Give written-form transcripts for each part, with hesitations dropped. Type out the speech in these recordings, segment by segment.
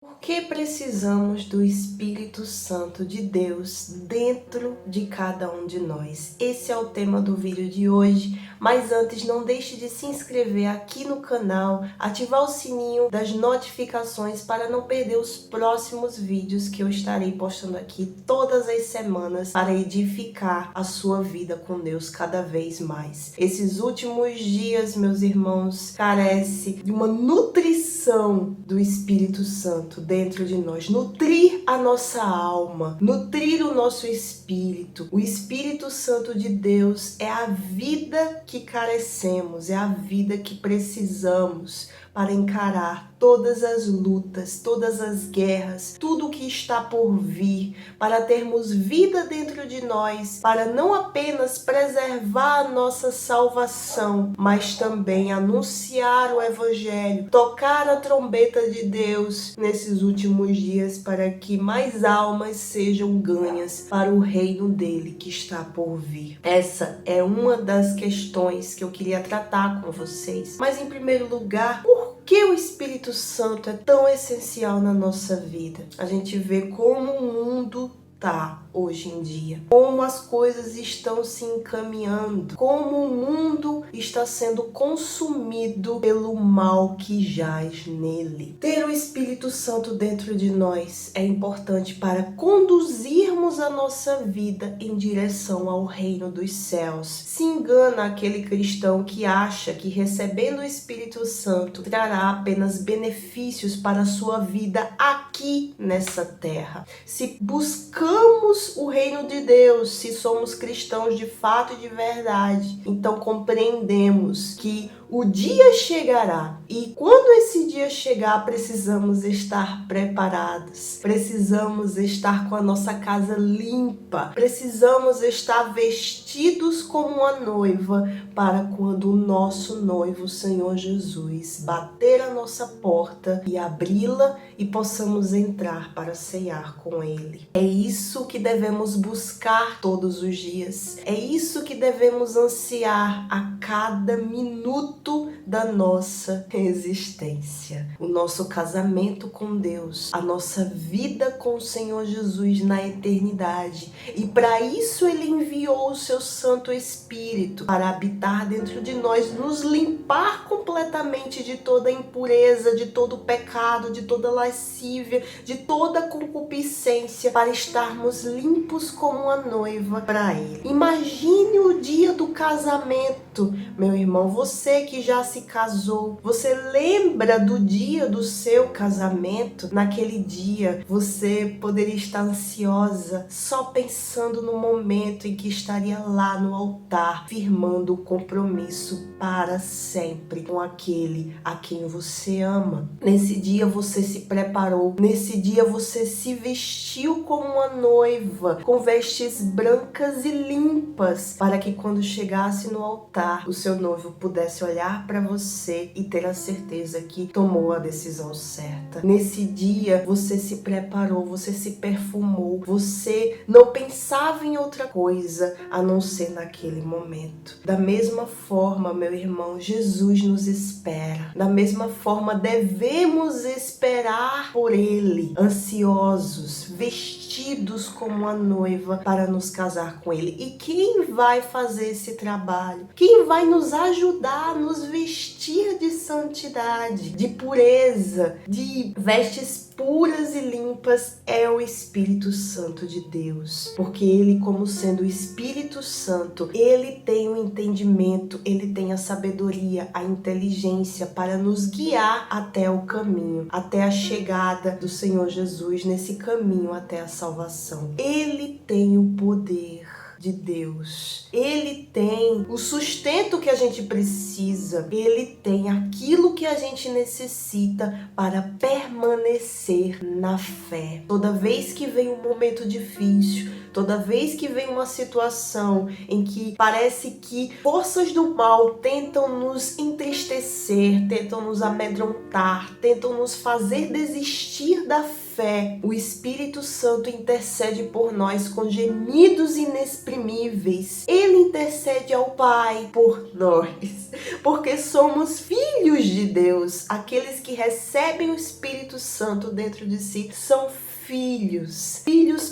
Por que precisamos do Espírito Santo de Deus dentro de cada um de nós? Esse é o tema do vídeo de hoje, mas antes não deixe de se inscrever aqui no canal, ativar o sininho das notificações para não perder os próximos vídeos que eu estarei postando aqui todas as semanas para edificar a sua vida com Deus cada vez mais. Esses últimos dias, meus irmãos, carece de uma nutrição do Espírito Santo dentro de nós, nutrir a nossa alma, nutrir o nosso espírito. O Espírito Santo de Deus é a vida que carecemos, é a vida que precisamos para encarar todas as lutas, todas as guerras, tudo o que está por vir, para termos vida dentro de nós, para não apenas preservar a nossa salvação, mas também anunciar o Evangelho, tocar a trombeta de Deus nesses últimos dias, para que mais almas sejam ganhas para o reino dele que está por vir. Essa é uma das questões que eu queria tratar com vocês. Mas em primeiro lugar, por que o Espírito Santo é tão essencial na nossa vida? A gente vê como o mundo tá hoje em dia, como as coisas estão se encaminhando, como o mundo está sendo consumido pelo mal que jaz nele. Ter o Espírito Santo dentro de nós é importante para conduzirmos a nossa vida em direção ao reino dos céus. Se engana aquele cristão que acha que recebendo o Espírito Santo trará apenas benefícios para a sua vida aqui nessa terra. Se buscamos o reino de Deus, se somos cristãos de fato e de verdade, então compreendemos que o dia chegará e quando esse dia chegar precisamos estar preparados, precisamos estar com a nossa casa limpa, precisamos estar vestidos como uma noiva para quando o nosso noivo, o Senhor Jesus, bater a nossa porta e abri-la e possamos entrar para ceiar com Ele. É isso que devemos buscar todos os dias, é isso que devemos ansiar a cada minuto da nossa existência. O nosso casamento com Deus, a nossa vida com o Senhor Jesus na eternidade. E para isso Ele enviou o seu Santo Espírito para habitar dentro de nós, nos limpar completamente de toda impureza, de todo pecado, de toda lascívia, de toda concupiscência, para estarmos limpos como uma noiva para Ele. Imagine o dia do casamento, meu irmão, você que já se casou, você lembra do dia do seu casamento? Naquele dia você poderia estar ansiosa, só pensando no momento em que estaria lá no altar, firmando o compromisso para sempre com aquele a quem você ama. Nesse dia você se preparou, nesse dia você se vestiu como uma noiva, com vestes brancas e limpas, para que quando chegasse no altar, o seu noivo pudesse olhar para você e ter a certeza que tomou a decisão certa. Nesse dia você se preparou, você se perfumou, você não pensava em outra coisa a não ser naquele momento. Da mesma forma, meu irmão, Jesus nos espera. Da mesma forma, devemos esperar por Ele, ansiosos, vestidos como uma noiva para nos casar com Ele. E quem vai fazer esse trabalho? Quem vai nos ajudar a nos vestir de santidade, de pureza, de vestes puras e limpas é o Espírito Santo de Deus. Porque Ele, como sendo o Espírito Santo, Ele tem o entendimento, Ele tem a sabedoria, a inteligência para nos guiar até o caminho, até a chegada do Senhor Jesus nesse caminho até a salvação. Ele tem o poder de Deus. Ele tem o sustento que a gente precisa. Ele tem aquilo que a gente necessita para permanecer na fé. Toda vez que vem um momento difícil, toda vez que vem uma situação em que parece que forças do mal tentam nos entristecer, tentam nos amedrontar, tentam nos fazer desistir da fé, o Espírito Santo intercede por nós com gemidos inexprimíveis inexprimíveis. Ele intercede ao Pai por nós, porque somos filhos de Deus. Aqueles que recebem o Espírito Santo dentro de si são filhos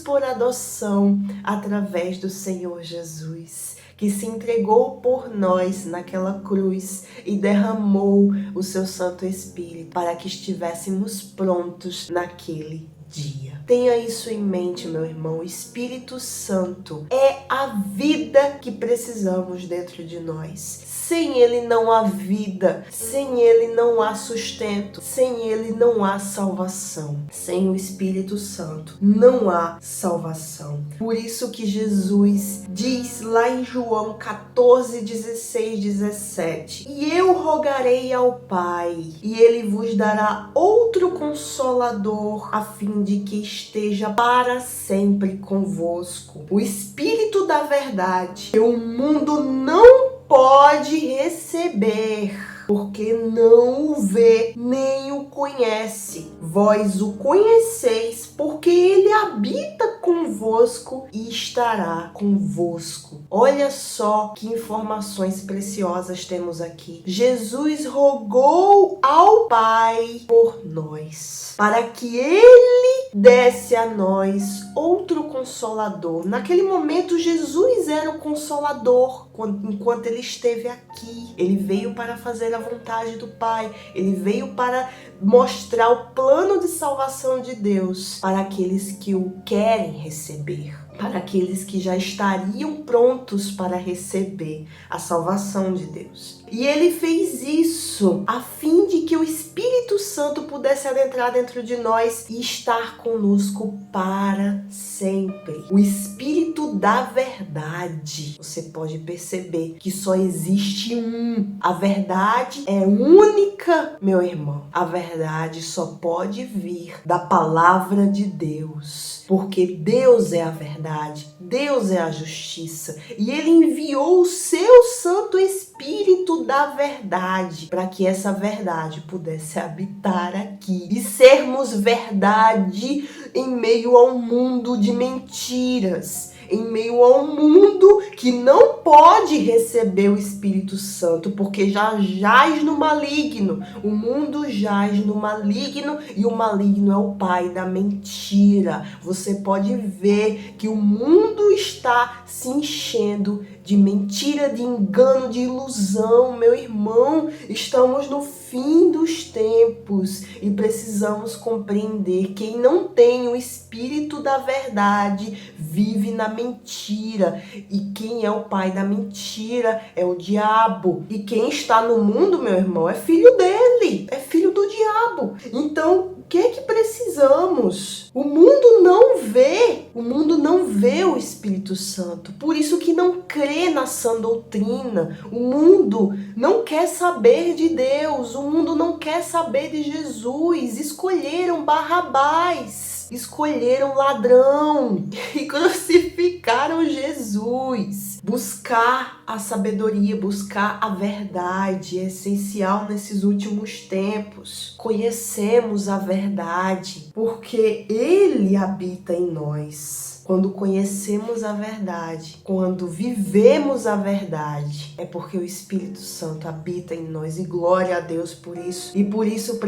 por adoção através do Senhor Jesus, que se entregou por nós naquela cruz e derramou o seu Santo Espírito para que estivéssemos prontos naquele dia. Tenha isso em mente, meu irmão. O Espírito Santo é a vida que precisamos dentro de nós. Sem ele não há vida, sem ele não há sustento, sem ele não há salvação. Sem o Espírito Santo não há salvação. Por isso que Jesus diz lá em João 14, 16, 17: E eu rogarei ao Pai, e ele vos dará outro Consolador, a fim de que esteja para sempre convosco. O Espírito da verdade, que o mundo não pode receber, porque não o vê nem o conhece. Vós o conheceis, porque ele habita convosco e estará convosco. Olha só que informações preciosas temos aqui. Jesus rogou ao Pai por nós, para que ele desse a nós outro Consolador. Naquele momento, Jesus era o Consolador. Enquanto ele esteve aqui, ele veio para fazer a vontade do Pai. Ele veio para mostrar o plano de salvação de Deus para aqueles que o querem receber, para aqueles que já estariam prontos para receber a salvação de Deus. E ele fez isso a fim de que o Espírito Santo pudesse adentrar dentro de nós e estar conosco para sempre. O Espírito da verdade. Você pode perceber que só existe um. A verdade é única, meu irmão. A verdade só pode vir da palavra de Deus, porque Deus é a verdade, Deus é a justiça, e ele enviou o seu Santo Espírito da verdade para que essa verdade pudesse habitar aqui e sermos verdade em meio a um mundo de mentiras, em meio a um mundo que não pode receber o Espírito Santo, porque já jaz no maligno. O mundo jaz no maligno e o maligno é o pai da mentira. Você pode ver que o mundo está se enchendo de mentira, de engano, de ilusão. Meu irmão, estamos no fim dos tempos e precisamos compreender: quem não tem o Espírito da verdade vive na mentira, e quem é o pai da mentira é o diabo. E quem está no mundo, meu irmão, é filho dele, é filho do diabo. Então, o que é que precisamos? O mundo não vê o Espírito Santo, por isso que não crê na sã doutrina. O mundo não quer saber de Deus, o mundo não quer saber de Jesus. Escolheram Barrabás, escolheram ladrão e crucificaram Jesus. Buscar a sabedoria, buscar a verdade é essencial nesses últimos tempos. Conhecemos a verdade porque Ele habita em nós. Quando conhecemos a verdade, quando vivemos a verdade, é porque o Espírito Santo habita em nós, e glória a Deus por isso. E por isso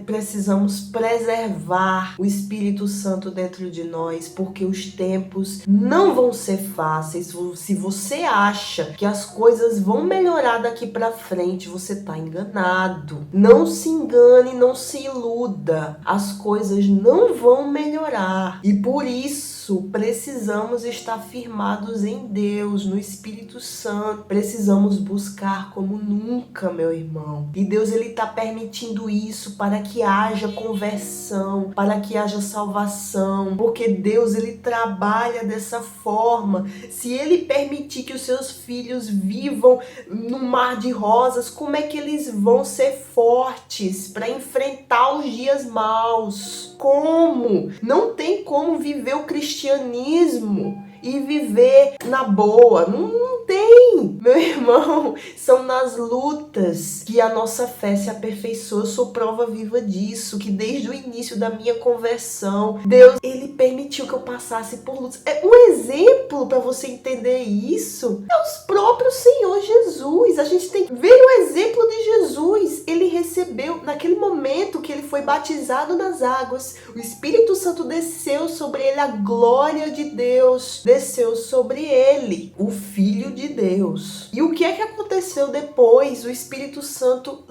precisamos preservar o Espírito Santo dentro de nós, porque os tempos não vão ser fáceis. Se você acha que as coisas vão melhorar daqui para frente, você está enganado. Não se engane, não se iluda. As coisas não vão melhorar. E por isso precisamos estar firmados em Deus, no Espírito Santo. Precisamos buscar como nunca, meu irmão. E Deus, Ele está permitindo isso para que haja conversão, para que haja salvação. Porque Deus, Ele trabalha dessa forma. Se Ele permitir que os seus filhos vivam no mar de rosas, como é que eles vão ser fortes para enfrentar os dias maus? Como? Não tem como viver o cristianismo e viver na boa. Não tem. meu irmão, são nas lutas que a nossa fé se aperfeiçoa. Eu sou prova viva disso, que desde o início da minha conversão, Deus, ele permitiu que eu passasse por lutas. É um exemplo para você entender isso. É o próprio Senhor Jesus. A gente tem que ver o exemplo de Jesus. Ele recebeu, naquele momento que ele foi batizado nas águas, o Espírito Santo desceu sobre ele, a glória de Deus desceu sobre ele, o Filho de Deus. E o que é que aconteceu depois? O Espírito Santo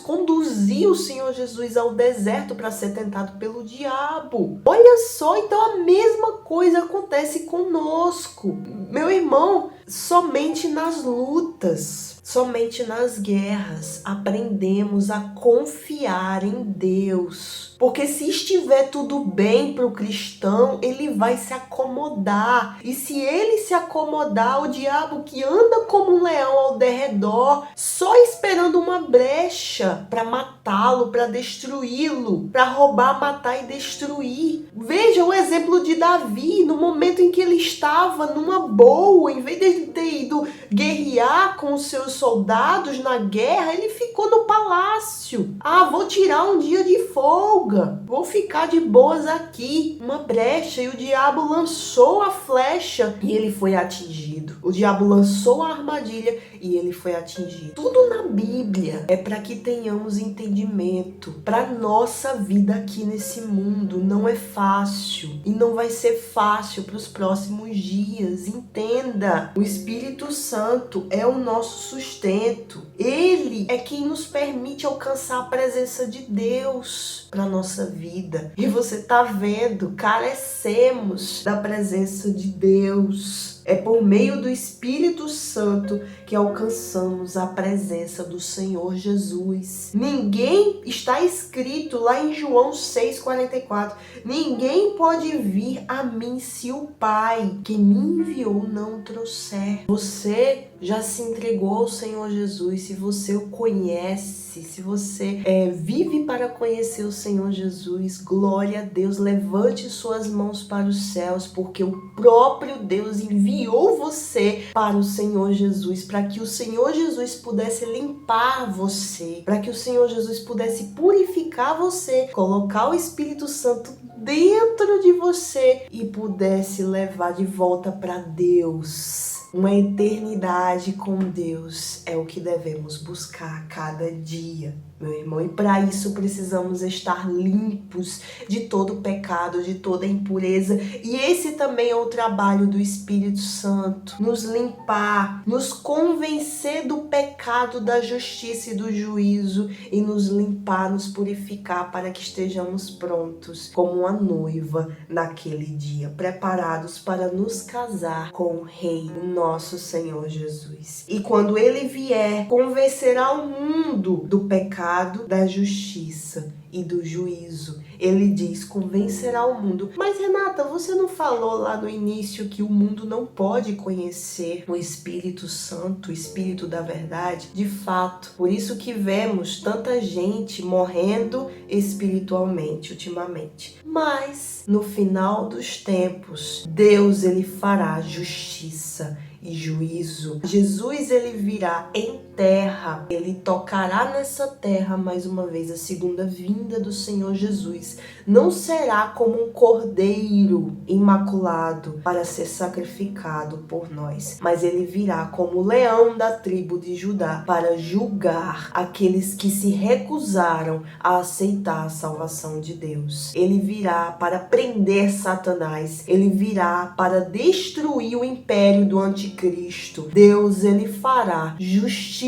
conduziu o Senhor Jesus ao deserto para ser tentado pelo diabo. Olha só, então a mesma coisa acontece conosco. Meu irmão, somente nas lutas, somente nas guerras aprendemos a confiar em Deus. Porque se estiver tudo bem para o cristão, ele vai se acomodar. E se ele se acomodar, o diabo que anda como um leão ao derredor, só esperando uma brecha para matá-lo, para destruí-lo, para roubar, matar e destruir. Veja o exemplo de Davi, no momento em que ele estava numa boa, em vez de ele ter ido guerrear com os seus soldados na guerra, ele ficou no palácio. Vou tirar um dia de folga. Vou ficar de boas aqui. Uma brecha, e o diabo lançou a flecha e ele foi atingido. O diabo lançou a armadilha e ele foi atingido. Tudo na Bíblia é para que tenhamos entendimento. Para nossa vida aqui nesse mundo não é fácil e não vai ser fácil para os próximos dias. Entenda, o Espírito Santo é o nosso sustento. Ele é quem nos permite alcançar a presença de Deus para nossa vida. E você tá vendo, carecemos da presença de Deus. É por meio do Espírito Santo que alcançamos a presença do Senhor Jesus. Ninguém, está escrito lá em João 6,44, ninguém pode vir a mim se o Pai que me enviou não trouxer. Você já se entregou ao Senhor Jesus, se você o conhece, se você vive para conhecer o Senhor Jesus, glória a Deus, levante suas mãos para os céus, porque o próprio Deus enviou você para o Senhor Jesus, para que o Senhor Jesus pudesse limpar você, para que o Senhor Jesus pudesse purificar você, colocar o Espírito Santo dentro de você e pudesse levar de volta para Deus. Uma eternidade com Deus é o que devemos buscar a cada dia, meu irmão. E para isso precisamos estar limpos de todo pecado, de toda impureza. E esse também é o trabalho do Espírito Santo. Nos limpar, nos convencer do pecado, da justiça e do juízo. E nos limpar, nos purificar para que estejamos prontos como uma noiva naquele dia. Preparados para nos casar com o Rei, o nosso Senhor Jesus. E quando Ele vier, convencerá o mundo do pecado, da justiça e do juízo. Ele diz, convencerá o mundo. Mas Renata, você não falou lá no início que o mundo não pode conhecer o Espírito Santo, o Espírito da verdade? De fato, por isso que vemos tanta gente morrendo espiritualmente ultimamente. Mas no final dos tempos, Deus ele fará justiça e juízo. Jesus ele virá em terra, ele tocará nessa terra mais uma vez. A segunda vinda do Senhor Jesus não será como um cordeiro imaculado para ser sacrificado por nós, mas ele virá como o leão da tribo de Judá para julgar aqueles que se recusaram a aceitar a salvação de Deus. Ele virá para prender Satanás, ele virá para destruir o império do anticristo. Deus ele fará justiça.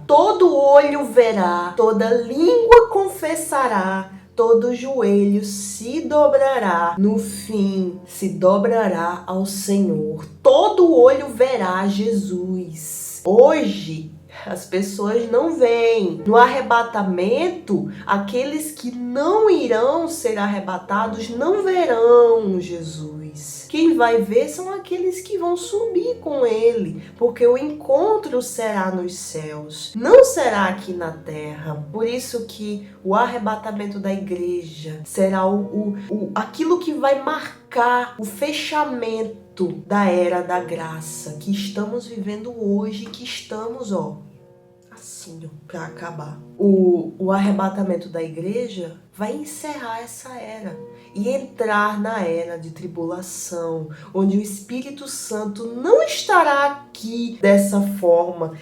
Todo olho verá, toda língua confessará, todo joelho se dobrará, no fim se dobrará ao Senhor. Todo olho verá Jesus. Hoje as pessoas não veem. No arrebatamento, aqueles que não irão ser arrebatados não verão Jesus. Jesus. Quem vai ver são aqueles que vão subir com ele, porque o encontro será nos céus, não será aqui na terra. Por isso que o arrebatamento da igreja será aquilo que vai marcar o fechamento da era da graça que estamos vivendo hoje, que estamos, assim, para acabar. O arrebatamento da igreja vai encerrar essa era e entrar na era de tribulação, onde o Espírito Santo não estará aqui dessa forma,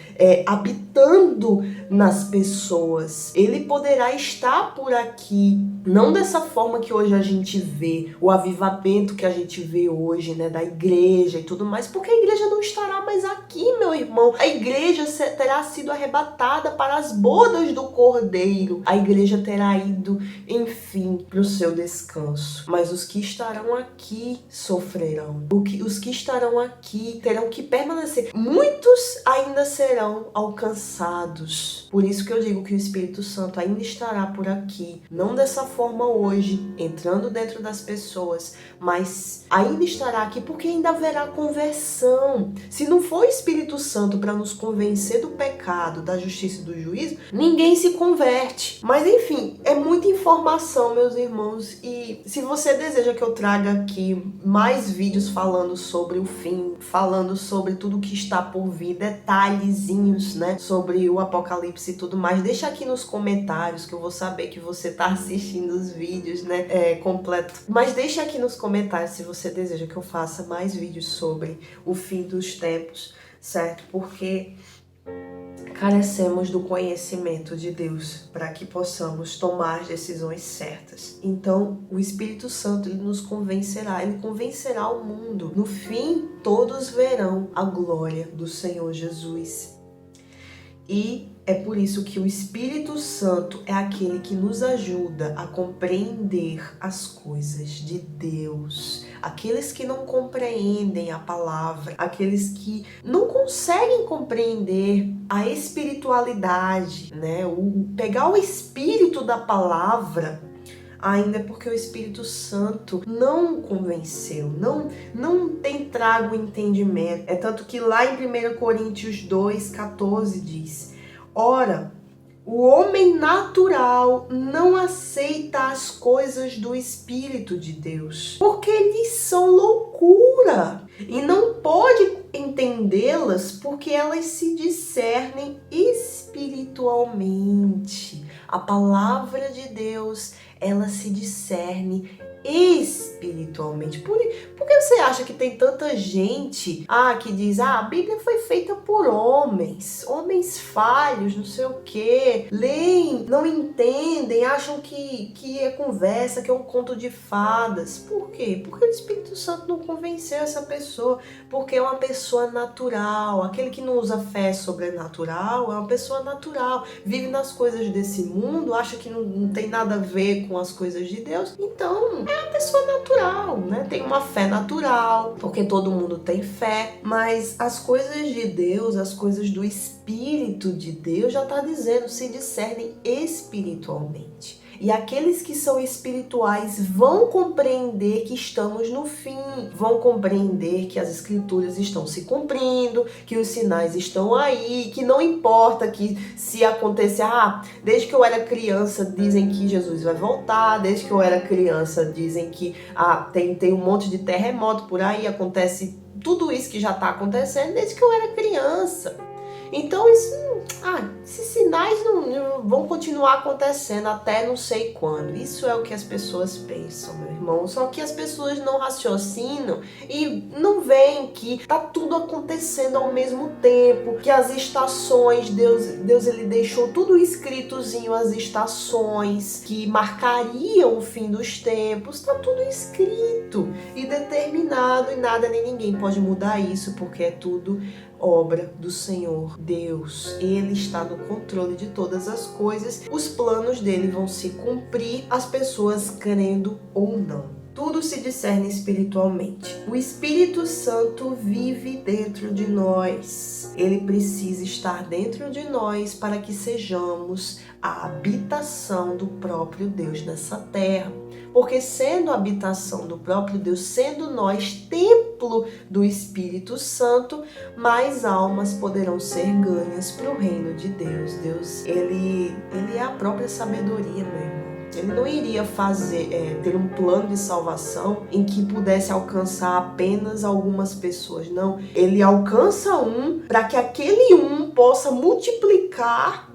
habitando nas pessoas. Ele poderá estar por aqui, não dessa forma que hoje a gente vê, o avivamento que a gente vê hoje, né, da igreja e tudo mais, porque a igreja não estará mais aqui, meu irmão. A igreja terá sido arrebatada para as bodas do Cordeiro. A igreja terá ido, enfim, para o seu descanso. Mas os que estarão aqui sofrerão. Os que estarão aqui terão que permanecer. Muitos ainda serão alcançados. Por isso que eu digo que o Espírito Santo ainda estará por aqui. Não dessa forma hoje, entrando dentro das pessoas, mas ainda estará aqui porque ainda haverá conversão. Se não for o Espírito Santo para nos convencer do pecado, da justiça e do juízo, ninguém se converte. Mas enfim, é muita informação, meus irmãos, e se você deseja que eu traga aqui mais vídeos falando sobre o fim, falando sobre tudo que está por vir, detalhezinhos, né, sobre o Apocalipse e tudo mais, deixa aqui nos comentários que eu vou saber que você tá assistindo os vídeos, né, completo. Mas deixa aqui nos comentários se você deseja que eu faça mais vídeos sobre o fim dos tempos, certo? Porque carecemos do conhecimento de Deus para que possamos tomar as decisões certas. Então, o Espírito Santo, ele nos convencerá, ele convencerá o mundo. No fim, todos verão a glória do Senhor Jesus. E é por isso que o Espírito Santo é aquele que nos ajuda a compreender as coisas de Deus. Aqueles que não compreendem a palavra, aqueles que não conseguem compreender a espiritualidade, né? Pegar o espírito da palavra, ainda porque o Espírito Santo não convenceu, não tem trago entendimento. É tanto que lá em 1 Coríntios 2,14 diz: ora, o homem natural não aceita as coisas do Espírito de Deus, porque lhes são loucura, e não pode entendê-las porque elas se discernem espiritualmente. A palavra de Deus, ela se discerne espiritualmente. Por que você acha que tem tanta gente que diz, a Bíblia foi feita por homens falhos, não sei o que, leem, não entendem, acham que é conversa, que é um conto de fadas. Por quê? Porque o Espírito Santo não convenceu essa pessoa, porque é uma pessoa natural. Aquele que não usa fé sobrenatural é uma pessoa natural, vive nas coisas desse mundo, acha que não tem nada a ver com as coisas de Deus, então é uma pessoa natural, né? Tem uma fé natural, porque todo mundo tem fé, mas as coisas de Deus, as coisas do Espírito de Deus, já está dizendo, se discernem espiritualmente. E aqueles que são espirituais vão compreender que estamos no fim, vão compreender que as escrituras estão se cumprindo, que os sinais estão aí, que não importa que se acontecer, desde que eu era criança dizem que Jesus vai voltar, desde que eu era criança dizem que tem um monte de terremoto por aí, acontece tudo isso que já está acontecendo desde que eu era criança. Então esses sinais não vão continuar acontecendo até não sei quando. Isso é o que as pessoas pensam, meu irmão. Só que as pessoas não raciocinam e não veem que tá tudo acontecendo ao mesmo tempo, que as estações, Deus ele deixou tudo escritozinho, as estações que marcariam o fim dos tempos, tá tudo escrito e determinado, e nada nem ninguém pode mudar isso, porque é tudo obra do Senhor Deus. Ele está no controle de todas as coisas. Os planos dele vão se cumprir, as pessoas crendo ou não. Tudo se discerne espiritualmente. O Espírito Santo vive dentro de nós. Ele precisa estar dentro de nós para que sejamos a habitação do próprio Deus nessa terra. porque sendo a habitação do próprio Deus, sendo nós templo do Espírito Santo, mais almas poderão ser ganhas para o reino de Deus. Deus, ele é a própria sabedoria, meu irmão. Ele não iria ter um plano de salvação em que pudesse alcançar apenas algumas pessoas, não. Ele alcança um para que aquele um possa multiplicar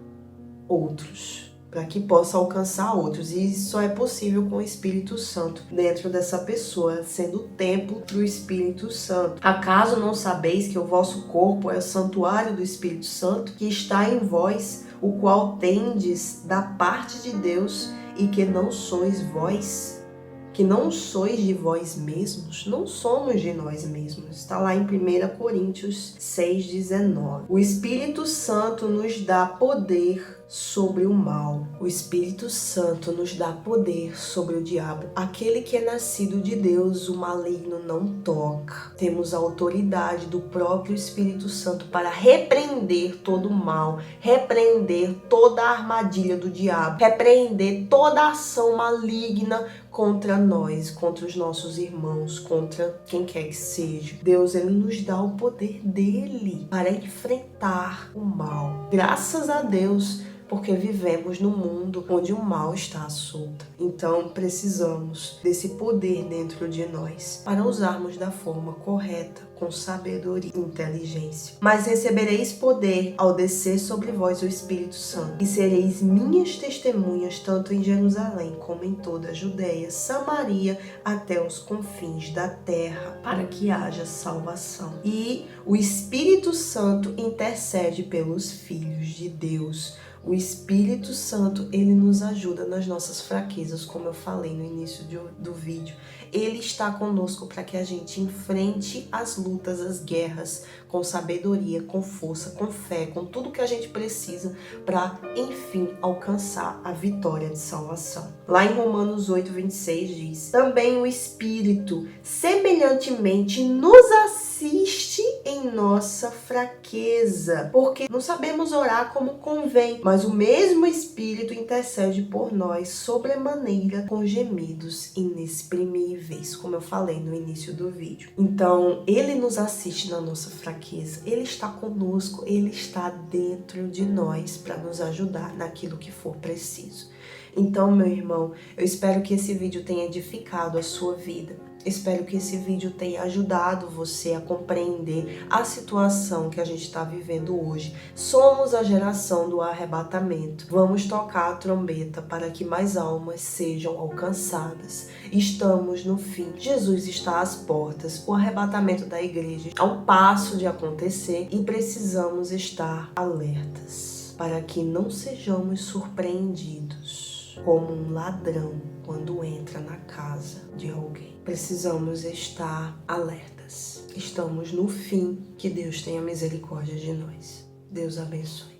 outros, para que possa alcançar outros. E isso só é possível com o Espírito Santo dentro dessa pessoa, sendo o templo do Espírito Santo. Acaso não sabeis que o vosso corpo é o santuário do Espírito Santo, que está em vós, o qual tendes da parte de Deus, e que não sois vós, que não sois de vós mesmos? Não somos de nós mesmos. Está lá em 1 Coríntios 6,19. O Espírito Santo nos dá poder sobre o mal. O Espírito Santo nos dá poder sobre o diabo. Aquele que é nascido de Deus, o maligno não toca. Temos a autoridade do próprio Espírito Santo para repreender todo o mal, repreender toda a armadilha do diabo, repreender toda a ação maligna contra nós, contra os nossos irmãos, contra quem quer que seja. Deus, ele nos dá o poder dele para enfrentar o mal. Graças a Deus, porque vivemos num mundo onde o mal está à solta. Então precisamos desse poder dentro de nós para usarmos da forma correta, com sabedoria e inteligência. Mas recebereis poder ao descer sobre vós o Espírito Santo, e sereis minhas testemunhas tanto em Jerusalém como em toda a Judéia, Samaria, até os confins da terra, para que haja salvação. E o Espírito Santo intercede pelos filhos de Deus. O Espírito Santo, ele nos ajuda nas nossas fraquezas, como eu falei no início do vídeo. Ele está conosco para que a gente enfrente as lutas, as guerras, com sabedoria, com força, com fé, com tudo que a gente precisa para, enfim, alcançar a vitória de salvação. Lá em Romanos 8:26 diz: também o Espírito semelhantemente nos assiste em nossa fraqueza, porque não sabemos orar como convém, mas o mesmo Espírito intercede por nós sobremaneira com gemidos inexprimíveis, como eu falei no início do vídeo. Então, ele nos assiste na nossa fraqueza, ele está conosco, ele está dentro de nós para nos ajudar naquilo que for preciso. Então, meu irmão, eu espero que esse vídeo tenha edificado a sua vida. Espero que esse vídeo tenha ajudado você a compreender a situação que a gente está vivendo hoje. Somos a geração do arrebatamento. Vamos tocar a trombeta para que mais almas sejam alcançadas. Estamos no fim. Jesus está às portas. O arrebatamento da igreja é um passo de acontecer e precisamos estar alertas para que não sejamos surpreendidos como um ladrão quando entra na casa de alguém. Precisamos estar alertas. Estamos no fim. Que Deus tenha misericórdia de nós. Deus abençoe.